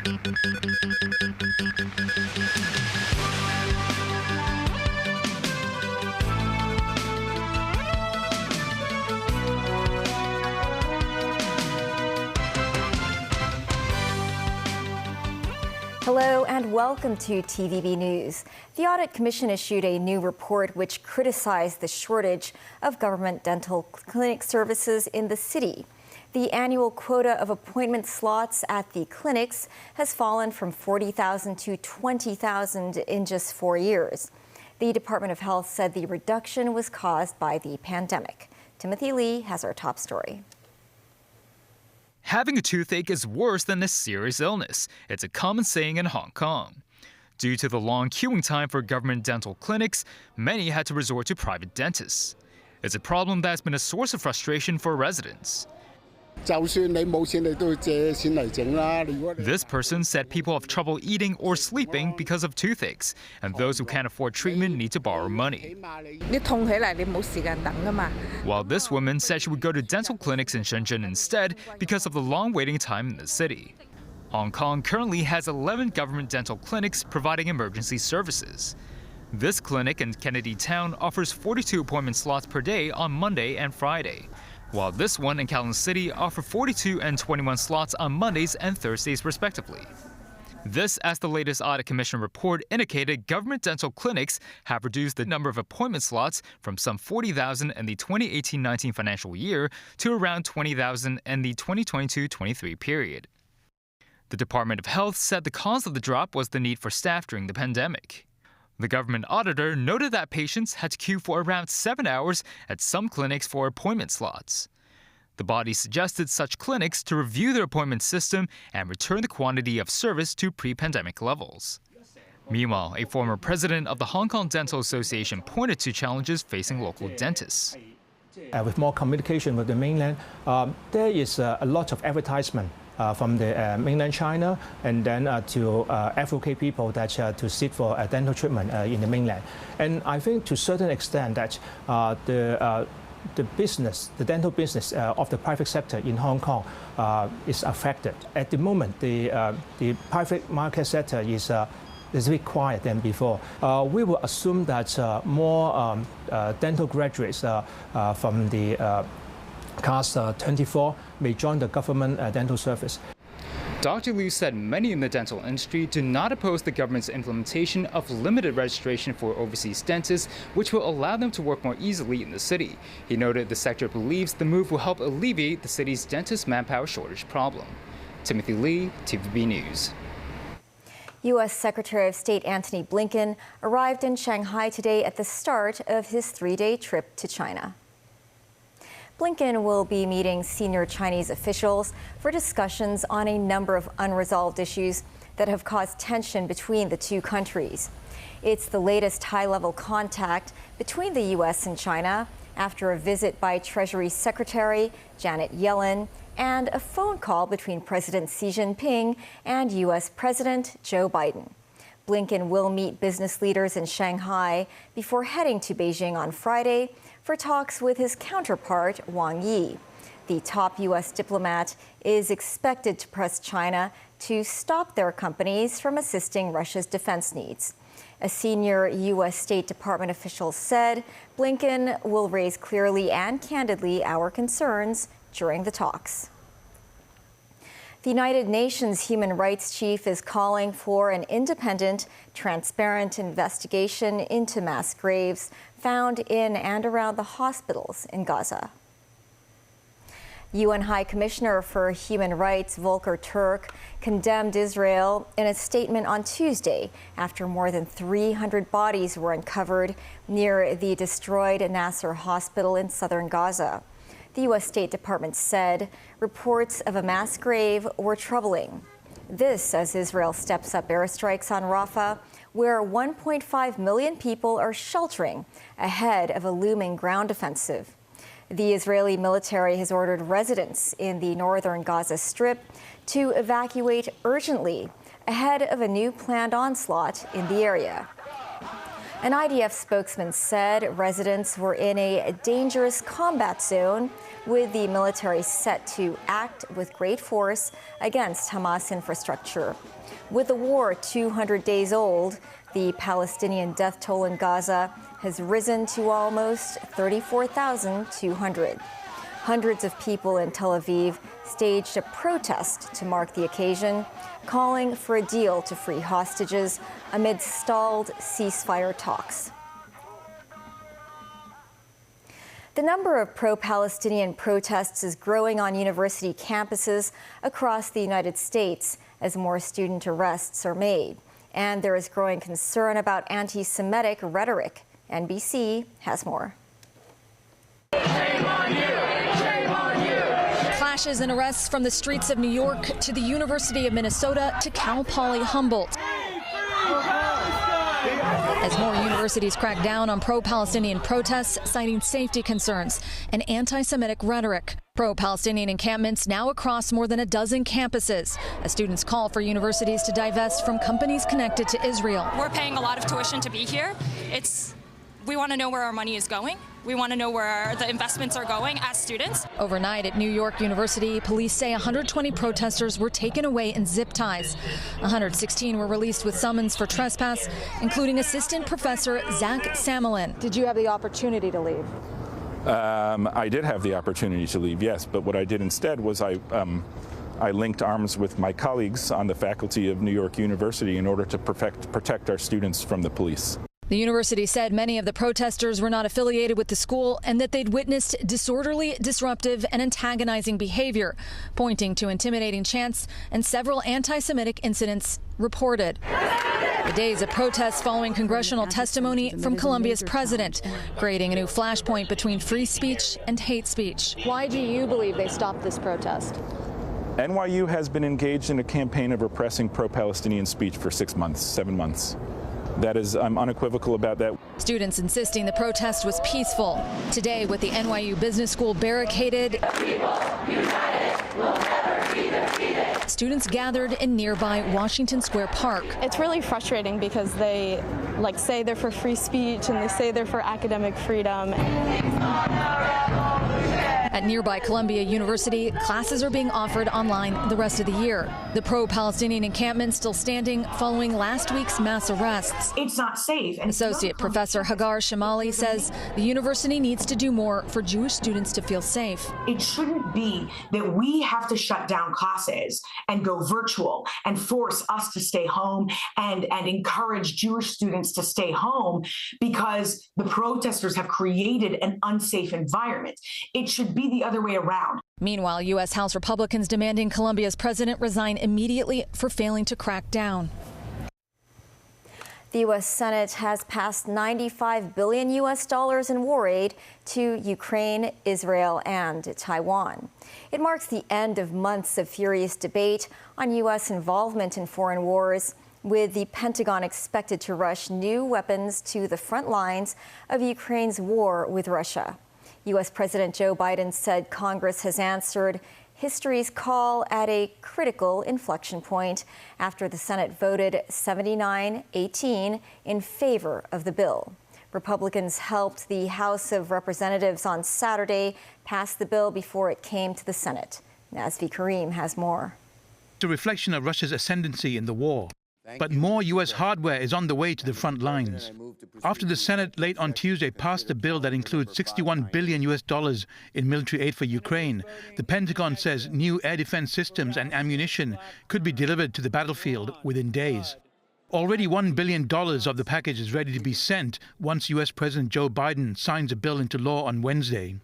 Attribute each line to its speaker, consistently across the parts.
Speaker 1: Hello and welcome to TVB News. The Audit Commission issued a new report which criticized the shortage of government dental clinic services in the city. The annual quota of appointment slots at the clinics has fallen from 40,000 to 20,000 in just 4 years. The Department of Health said the reduction was caused by the pandemic. Timothy Lee has our top story.
Speaker 2: Having a toothache is worse than a serious illness. It's a common saying in Hong Kong. Due to the long queuing time for government dental clinics, many had to resort to private dentists. It's a problem that's been a source of frustration for residents. This person said people have trouble eating or sleeping because of toothaches, and those who can't afford treatment need to borrow money. While this woman said she would go to dental clinics in Shenzhen instead because of the long waiting time in the city. Hong Kong currently has 11 government dental clinics providing emergency services. This clinic in Kennedy Town offers 42 appointment slots per day on Monday and Friday, while this one in Kowloon City offers 42 and 21 slots on Mondays and Thursdays respectively. This, as the latest Audit Commission report indicated, government dental clinics have reduced the number of appointment slots from some 40,000 in the 2018-19 financial year to around 20,000 in the 2022-23 period. The Department of Health said the cause of the drop was the need for staff during the pandemic. The government auditor noted that patients had to queue for around 7 hours at some clinics for appointment slots. The body suggested such clinics to review their appointment system and return the quantity of service to pre-pandemic levels. Meanwhile, a former president of the Hong Kong Dental Association pointed to challenges facing local dentists.
Speaker 3: With more communication with the mainland, there is a lot of advertisement from the mainland China, and then to advocate people that to seek for dental treatment in the mainland. And I think to a certain extent that the dental business of the private sector in Hong Kong is affected. At the moment, the private market sector is a bit quiet than before. We will assume that more dental graduates from the Class 24 may join the government dental service.
Speaker 2: Dr. Liu said many in the dental industry do not oppose the government's implementation of limited registration for overseas dentists, which will allow them to work more easily in the city. He noted the sector believes the move will help alleviate the city's dentist manpower shortage problem. Timothy Lee, TVB News.
Speaker 1: U.S. Secretary of State Antony Blinken arrived in Shanghai today at the start of his 3-day trip to China. Blinken will be meeting senior Chinese officials for discussions on a number of unresolved issues that have caused tension between the two countries. It's the latest high-level contact between the U.S. and China after a visit by Treasury Secretary Janet Yellen and a phone call between President Xi Jinping and U.S. President Joe Biden. Blinken will meet business leaders in Shanghai before heading to Beijing on Friday for talks with his counterpart, Wang Yi. The top U.S. diplomat is expected to press China to stop their companies from assisting Russia's defense needs. A senior U.S. State Department official said Blinken will raise clearly and candidly our concerns during the talks. The United Nations Human Rights Chief is calling for an independent, transparent investigation into mass graves found in and around the hospitals in Gaza. UN High Commissioner for Human Rights Volker Turk condemned Israel in a statement on Tuesday after more than 300 bodies were uncovered near the destroyed Nasser hospital in southern Gaza. The U.S. State Department said reports of a mass grave were troubling. This as Israel steps up airstrikes on Rafah, where 1.5 million people are sheltering ahead of a looming ground offensive. The Israeli military has ordered residents in the northern Gaza Strip to evacuate urgently ahead of a new planned onslaught in the area. An IDF spokesman said residents were in a dangerous combat zone, with the military set to act with great force against Hamas infrastructure. With the war 200 days old, the Palestinian death toll in Gaza has risen to almost 34,200. Hundreds of people in Tel Aviv staged a protest to mark the occasion, calling for a deal to free hostages amid stalled ceasefire talks. The number of pro-Palestinian protests is growing on university campuses across the United States as more student arrests are made. And there is growing concern about anti-Semitic rhetoric. NBC has more.
Speaker 4: Shame on you! Shame on you! Clashes and arrests from the streets of New York to the University of Minnesota to Cal Poly Humboldt. As more universities crack down on pro-Palestinian protests, citing safety concerns and anti-Semitic rhetoric. Pro-Palestinian encampments now across more than a dozen campuses, as students call for universities to divest from companies connected to Israel.
Speaker 5: We're paying a lot of tuition to be here. We want to know where our money is going. We want to know where the investments are going as students.
Speaker 4: Overnight at New York University, police say 120 protesters were taken away in zip ties. 116 were released with summons for trespass, including assistant professor Zach Samelin.
Speaker 1: Did you have the opportunity to leave?
Speaker 6: I did have the opportunity to leave, yes, but what I did instead was I linked arms with my colleagues on the faculty of New York University in order to protect our students from the police.
Speaker 4: The university said many of the protesters were not affiliated with the school and that they'd witnessed disorderly, disruptive, and antagonizing behavior, pointing to intimidating chants and several anti-Semitic incidents reported. The days of protests following congressional testimony from Colombia's president, creating a new flashpoint between free speech and hate speech.
Speaker 1: Why do you believe they stopped this protest?
Speaker 6: NYU has been engaged in a campaign of repressing pro-Palestinian speech for 7 months. That is, I'm unequivocal about that.
Speaker 4: Students insisting the protest was peaceful. Today, with the NYU Business School barricaded, students gathered in nearby Washington Square Park.
Speaker 7: It's really frustrating because they say they're for free speech and they say they're for academic freedom.
Speaker 4: At nearby Columbia University, classes are being offered online the rest of the year. The pro-Palestinian encampment still standing following last week's mass arrests.
Speaker 8: It's not safe. And
Speaker 4: Associate Professor Hagar Shamali says the university needs to do more for Jewish students to feel safe.
Speaker 8: it shouldn't be that we have to shut down classes and go virtual and force us to stay home and encourage Jewish students to stay home because the protesters have created an unsafe environment. It should be the other way around.
Speaker 4: Meanwhile, U.S. House Republicans demanding Colombia's president resign immediately for failing to crack down.
Speaker 1: The U.S. Senate has passed $95 billion in war aid to Ukraine, Israel, and Taiwan. It marks the end of months of furious debate on U.S. involvement in foreign wars, with the Pentagon expected to rush new weapons to the front lines of Ukraine's war with Russia. U.S. President Joe Biden said Congress has answered history's call at a critical inflection point after the Senate voted 79-18 in favor of the bill. Republicans helped the House of Representatives on Saturday pass the bill before it came to the Senate. Nazvi Karim has more.
Speaker 9: It's a reflection of Russia's ascendancy in the war. But more U.S. hardware is on the way to the front lines. After the Senate late on Tuesday passed a bill that includes $61 billion in military aid for Ukraine, the Pentagon says new air defense systems and ammunition could be delivered to the battlefield within days. Already $1 billion of the package is ready to be sent once U.S. President Joe Biden signs a bill into law on Wednesday.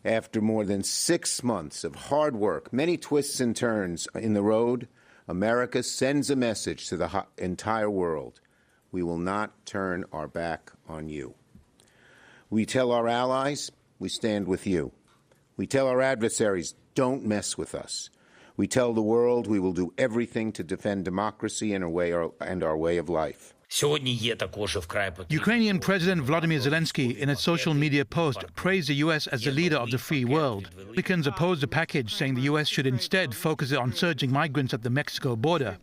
Speaker 10: After more than 6 months of hard work, many twists and turns in the road, America sends a message to the entire world. We will not turn our back on you. We tell our allies, we stand with you. We tell our adversaries, don't mess with us. We tell the world we will do everything to defend democracy and our way of life.
Speaker 9: Ukrainian President Volodymyr Zelensky, in a social media post, praised the U.S. as the leader of the free world. Republicans opposed the package, saying the U.S. should instead focus on surging migrants at the Mexico border.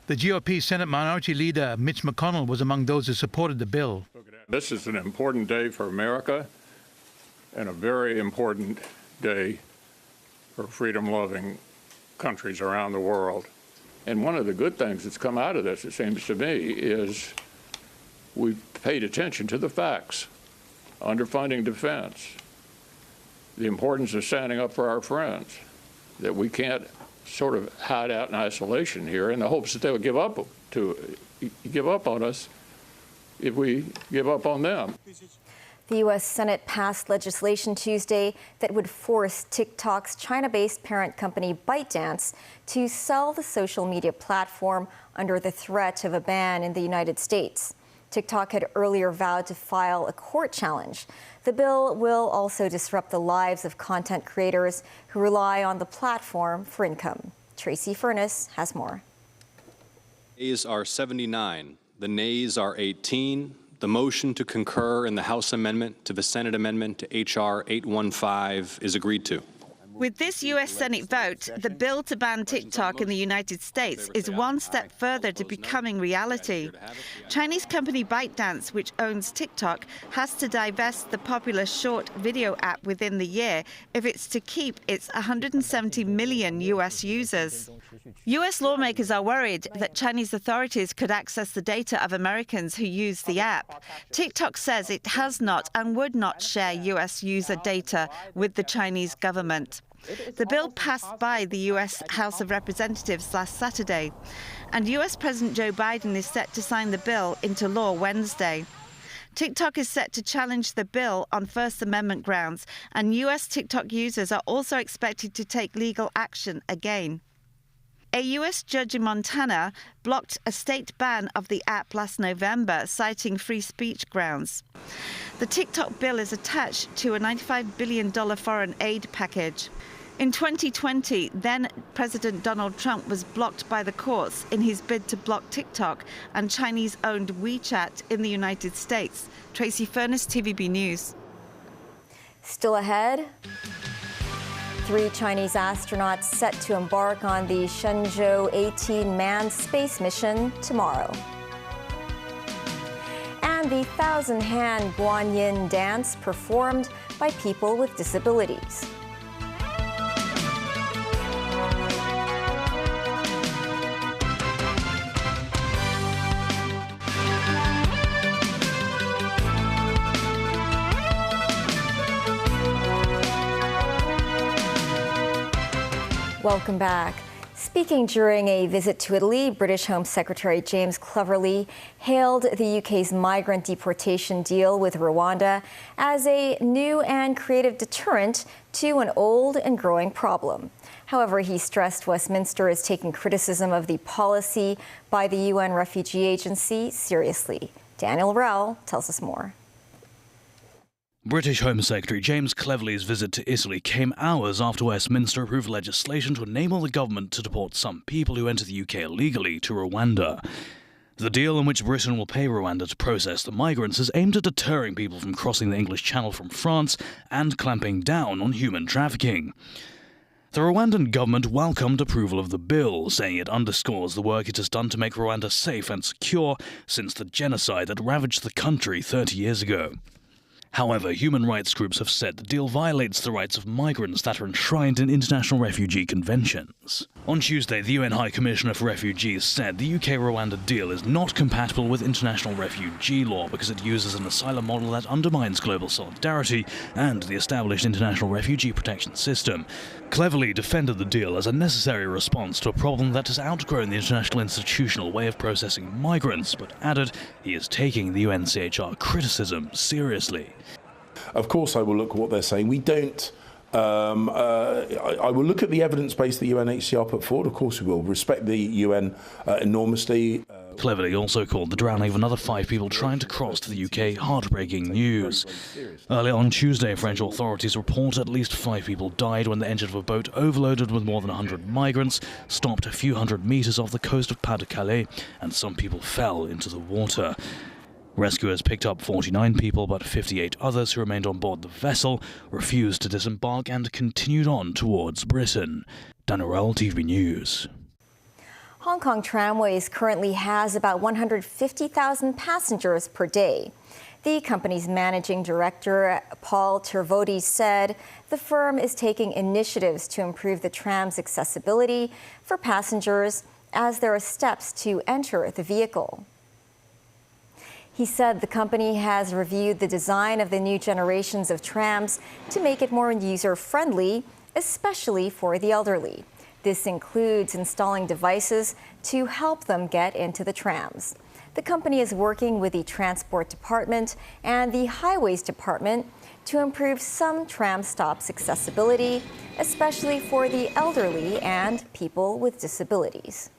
Speaker 9: The GOP Senate Minority Leader Mitch McConnell was among those who supported the bill.
Speaker 11: This is an important day for America and a very important day for freedom-loving countries around the world. And one of the good things that's come out of this, it seems to me, is we've paid attention to the facts, underfunding defense, the importance of standing up for our friends, that we can't sort of hide out in isolation here in the hopes that they'll give up on us if we give up on them.
Speaker 1: The U.S. Senate passed legislation Tuesday that would force TikTok's China-based parent company ByteDance to sell the social media platform under the threat of a ban in the United States. TikTok had earlier vowed to file a court challenge. The bill will also disrupt the lives of content creators who rely on the platform for income. Tracy Furness has more.
Speaker 12: Yeas are 79. The nays are 18. The motion to concur in the House amendment to the Senate amendment to H.R. 815 is agreed to.
Speaker 13: With this U.S. Senate vote, the bill to ban TikTok in the United States is one step further to becoming reality. Chinese company ByteDance, which owns TikTok, has to divest the popular short video app within the year if it's to keep its 170 million U.S. users. U.S. lawmakers are worried that Chinese authorities could access the data of Americans who use the app. TikTok says it has not and would not share U.S. user data with the Chinese government. The bill passed by the U.S. House of Representatives last Saturday, and U.S. President Joe Biden is set to sign the bill into law Wednesday. TikTok is set to challenge the bill on First Amendment grounds, and U.S. TikTok users are also expected to take legal action again. A U.S. judge in Montana blocked a state ban of the app last November, citing free speech grounds. The TikTok bill is attached to a $95 billion foreign aid package. In 2020, then President Donald Trump was blocked by the courts in his bid to block TikTok and Chinese-owned WeChat in the United States. Tracy Furness, TVB News.
Speaker 1: Still ahead, 3 Chinese astronauts set to embark on the Shenzhou 18 manned space mission tomorrow. And the 1,000-hand Guanyin dance performed by people with disabilities. Welcome back. Speaking during a visit to Italy, British Home Secretary James Cleverly hailed the UK's migrant deportation deal with Rwanda as a new and creative deterrent to an old and growing problem. However, he stressed Westminster is taking criticism of the policy by the UN Refugee Agency seriously. Daniel Rell tells us more.
Speaker 14: British Home Secretary James Cleverly's visit to Italy came hours after Westminster approved legislation to enable the government to deport some people who enter the UK illegally to Rwanda. The deal in which Britain will pay Rwanda to process the migrants is aimed at deterring people from crossing the English Channel from France and clamping down on human trafficking. The Rwandan government welcomed approval of the bill, saying it underscores the work it has done to make Rwanda safe and secure since the genocide that ravaged the country 30 years ago. However, human rights groups have said the deal violates the rights of migrants that are enshrined in international refugee conventions. On Tuesday, the UN High Commissioner for Refugees said the UK-Rwanda deal is not compatible with international refugee law because it uses an asylum model that undermines global solidarity and the established international refugee protection system. Cleverly defended the deal as a necessary response to a problem that has outgrown the international institutional way of processing migrants, but added he is taking the UNCHR criticism seriously.
Speaker 15: Of course I will look at what they're saying. We don't... I will look at the evidence base the UNHCR put forward. Of course we will. Respect the UN enormously.
Speaker 14: Cleverly also called the drowning of another 5 people trying to cross to the UK heartbreaking news. Earlier on Tuesday, French authorities report at least 5 people died when the engine of a boat overloaded with more than 100 migrants stopped a few hundred meters off the coast of Pas-de-Calais, and some people fell into the water. Rescuers picked up 49 people, but 58 others who remained on board the vessel refused to disembark and continued on towards Britain. Daniel Rell, TVB News.
Speaker 1: Hong Kong Tramways currently has about 150,000 passengers per day. The company's managing director, Paul Tervodi, said the firm is taking initiatives to improve the tram's accessibility for passengers as there are steps to enter the vehicle. He said the company has reviewed the design of the new generations of trams to make it more user-friendly, especially for the elderly. This includes installing devices to help them get into the trams. The company is working with the Transport Department and the Highways Department to improve some tram stops' accessibility, especially for the elderly and people with disabilities.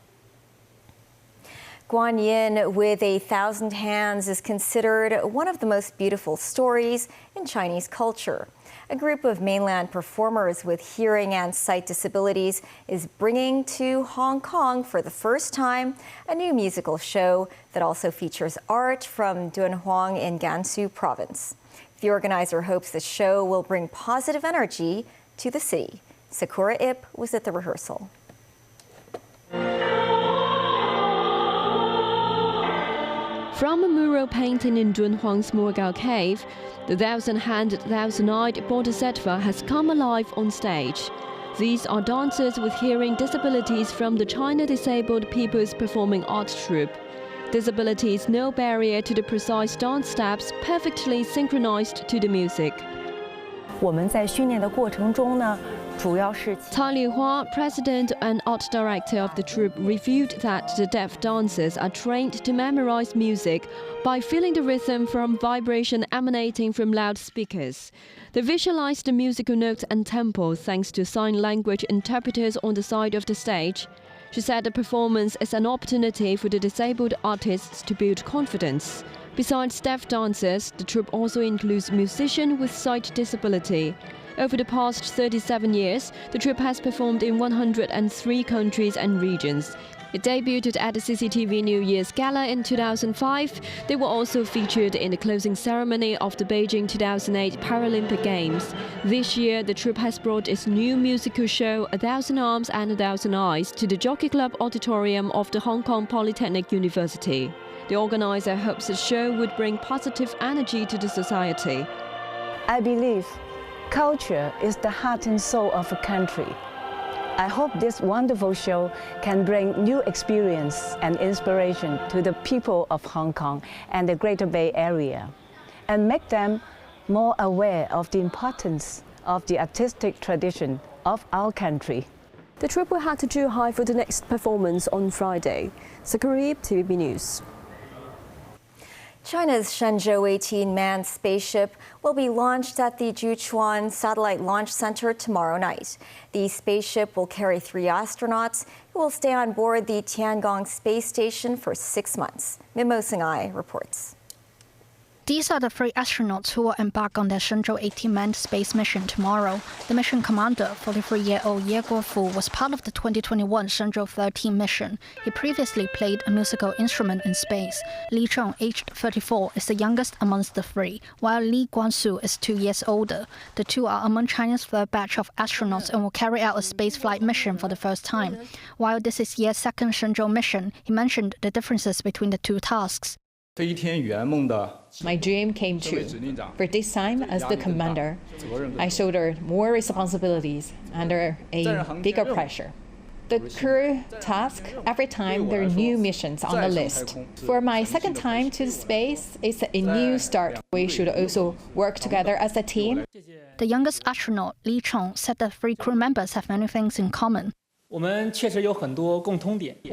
Speaker 1: Guanyin with 1,000 hands is considered one of the most beautiful stories in Chinese culture. A group of mainland performers with hearing and sight disabilities is bringing to Hong Kong for the first time a new musical show that also features art from Dunhuang in Gansu province. The organizer hopes the show will bring positive energy to the city. Sakura Ip was at the rehearsal.
Speaker 16: From a mural painting in Dunhuang's Morgao Cave, the thousand-handed, thousand-eyed Bodhisattva has come alive on stage. These are dancers with hearing disabilities from the China Disabled People's Performing Arts Troupe. Disability is no barrier to the precise dance steps, perfectly synchronized to the music.
Speaker 17: 我们在训练的过程中呢，
Speaker 16: Tai Lihua, president and art director of the troupe, revealed that the deaf dancers are trained to memorize music by feeling the rhythm from vibration emanating from loudspeakers. They visualize the musical notes and tempo thanks to sign language interpreters on the side of the stage. She said the performance is an opportunity for the disabled artists to build confidence. Besides deaf dancers, the troupe also includes musicians with sight disability. Over the past 37 years, the troupe has performed in 103 countries and regions. It debuted at the CCTV New Year's Gala in 2005. They were also featured in the closing ceremony of the Beijing 2008 Paralympic Games. This year, the troupe has brought its new musical show, 1,000 Arms and 1,000 Eyes, to the Jockey Club Auditorium of the Hong Kong Polytechnic University. The organizer hopes the show would bring positive energy to the society.
Speaker 17: I believe culture is the heart and soul of a country. I hope this wonderful show can bring new experience and inspiration to the people of Hong Kong and the Greater Bay Area, and make them more aware of the importance of the artistic tradition of our country.
Speaker 16: The troupe will head to Zhuhai for the next performance on Friday. Sakura TVB News.
Speaker 1: China's Shenzhou 18 manned spaceship will be launched at the Jiuquan Satellite Launch Center tomorrow night. The spaceship will carry 3 astronauts who will stay on board the Tiangong space station for 6 months. Mimo Singhai reports.
Speaker 18: These are the 3 astronauts who will embark on their Shenzhou 18 manned space mission tomorrow. The mission commander, 43-year-old Ye Guofu, was part of the 2021 Shenzhou 13 mission. He previously played a musical instrument in space. Li Chong, aged 34, is the youngest amongst the 3, while Li Guangsu is 2 years older. The two are among China's 3rd batch of astronauts and will carry out a spaceflight mission for the first time. While this is Ye's 2nd Shenzhou mission, he mentioned the differences between the 2 tasks.
Speaker 19: My dream came true. For this time, as the commander, I shouldered more responsibilities under a bigger pressure. The crew task, every time there are new missions on the list. For my 2nd time to space, it's a new start. We should also work together as a team.
Speaker 18: The youngest astronaut, Li Chong, said the 3 crew members have many things in common.
Speaker 19: We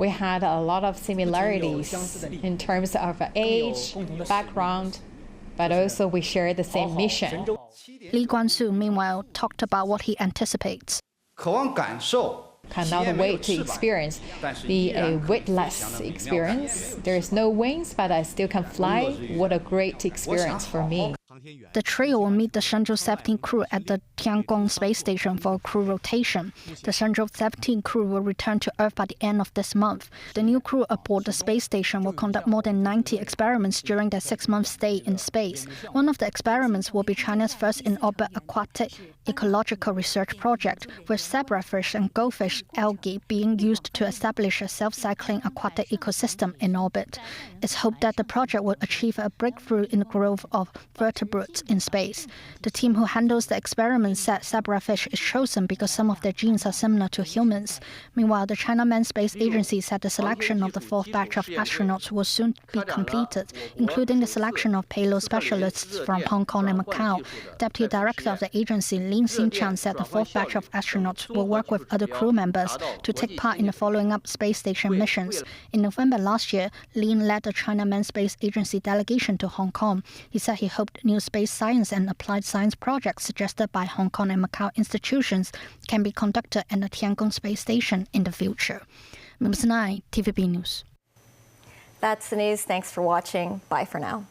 Speaker 19: had a lot of similarities in terms of age, background, but also we share the same mission.
Speaker 18: Li Guangsu, meanwhile, talked about what he anticipates.
Speaker 19: Cannot wait to experience the weightless experience. There is no wings, but I still can fly. What a great experience for me.
Speaker 18: The trio will meet the Shenzhou 17 crew at the Tiangong space station for a crew rotation. The Shenzhou 17 crew will return to Earth by the end of this month. The new crew aboard the space station will conduct more than 90 experiments during their 6-month stay in space. One of the experiments will be China's first in-orbit aquatic ecological research project, with zebrafish and goldfish algae being used to establish a self-cycling aquatic ecosystem in orbit. It's hoped that the project will achieve a breakthrough in the growth of vertebrates in space. The team who handles the experiment said zebrafish is chosen because some of their genes are similar to humans. Meanwhile, the China Manned Space Agency said the selection of the fourth batch of astronauts will soon be completed, including the selection of payload specialists from Hong Kong and Macau. Deputy Director of the agency, Lin Xinqian, said the fourth batch of astronauts will work with other crew members to take part in the following-up space station missions. In November last year, Lin led the China Manned Space Agency delegation to Hong Kong. He said he hoped new space science and applied science projects suggested by Hong Kong and Macau institutions can be conducted at the Tiangong Space Station in the future. Musin, TVB News.
Speaker 1: That's the news. Thanks for watching. Bye for now.